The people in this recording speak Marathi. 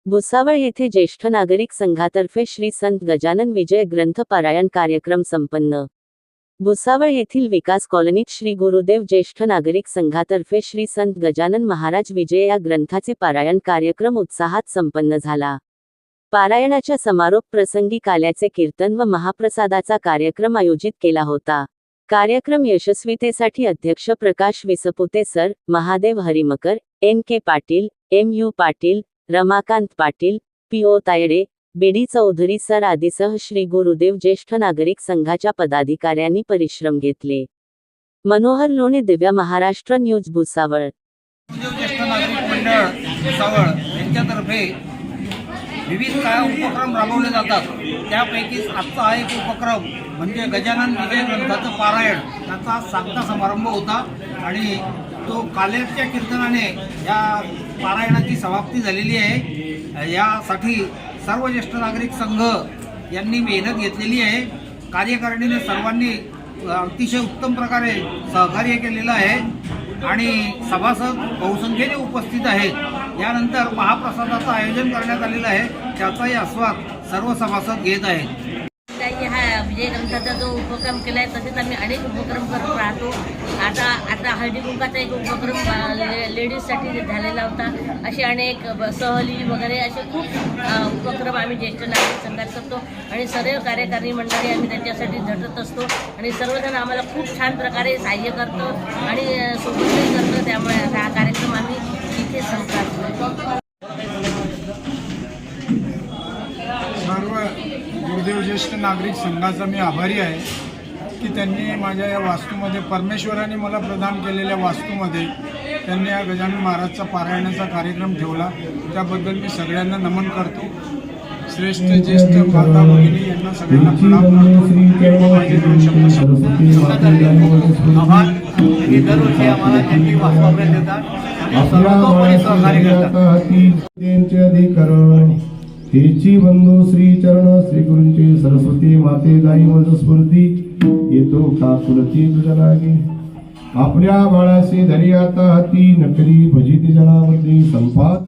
भुसावळ येथे ज्येष्ठ नागरिक संघातर्फे श्री संत गजानन विजय ग्रंथ पारायण कार्यक्रम संपन्न। भुसावळ येथील विकास कॉलनीत श्री गुरुदेव ज्येष्ठ नागरिक संघातर्फे श्री संत गजानन महाराज विजय या ग्रंथाचे पारायण कार्यक्रम उत्साहात संपन्न झाला। पारायणाच्या समारोप प्रसंगी काल्याचे कीर्तन व महाप्रसादाचा कार्यक्रम आयोजित केला होता। कार्यक्रम यशस्वीतेसाठी अध्यक्ष Prakash Vispute sir, Mahadev Harimkar, NK Patil, MU Patil, Ramakant Patil, PO Tayade, BD Chaudhari sir आदीसह श्री गुरुदेव ज्येष्ठ नागरिक संघाच्या पदाधिकाऱ्यांनी परिश्रम घेतले। मनोहर लोणे, दिव्य महाराष्ट्र न्यूज, भुसावळ। ज्येष्ठ नागरिक मंडळ भुसावळ यांच्यातर्फे विविध उपक्रम राबवले जातात। त्यापैकीच आजचा हा एक उपक्रम म्हणजे गजानन विजय ग्रंथाचं पारायण याचा 7वा समारंभ होता आणि तो काल्याच्या कीर्तनाने या पारायणाची समाप्ती झालेली आहे। यासाठी सर्व ज्येष्ठ नागरिक संघ यांनी मेहनत घेतलेली आहे। कार्यकारिणीने सर्वांनी अतिशय उत्तम प्रकारे सहकार्य केलेलं आहे आणि सभासद बहुसंख्येने उपस्थित आहेत। यानंतर महाप्रसादाचं आयोजन करण्यात आलेलं आहे, त्याचाही आस्वाद सर्व सभासद घेत आहेत। हा विजय ग्रंथाचा जो उपक्रम केला आहे तसेच आम्ही अनेक उपक्रम करत राहतो। आता हळदी कुंकाचा एक उपक्रम लेडीजसाठी झालेला होता। असे अनेक सहली वगैरे असे खूप उपक्रम आम्ही ज्येष्ठ नागरिक संघात करतो आणि सर्व कार्यकारिणी मंडळी आम्ही त्याच्यासाठी झटत असतो आणि सर्वजण आम्हाला खूप छान प्रकारे सहाय्य करतो आणि सोबतही करतो। त्यामुळे हा कार्यक्रम आम्ही इथे संपवतो। गुरुदेव ज्येष्ठ नागरिक संघाचा मी आभारी आहे की त्यांनी माझ्या या वास्तूमध्ये, परमेश्वराने मला प्रदान केलेल्या वास्तूमध्ये त्यांनी या गजानन महाराजचा पारायणाचा कार्यक्रम ठेवला। त्याबद्दल मी सगळ्यांना नमन करतो। श्रेष्ठ ज्येष्ठ माता भगिनी यांना सगळ्यांना प्रणाम करतो। माझे 2 शब्द आभार की दरवर्षी आम्हाला त्यांनी वास्तव्यात देतात आणि सर्वतोपरी सहकार्य करतात। हेची बंधू श्री चरण श्री गुरुंची सरस्वती माते दाई मज स्फूर्ती येतो का कुलती तुझ्या लागे। आपल्या बाळाशी धरी आता हाती नकरी भजिती जनामध्ये संपात।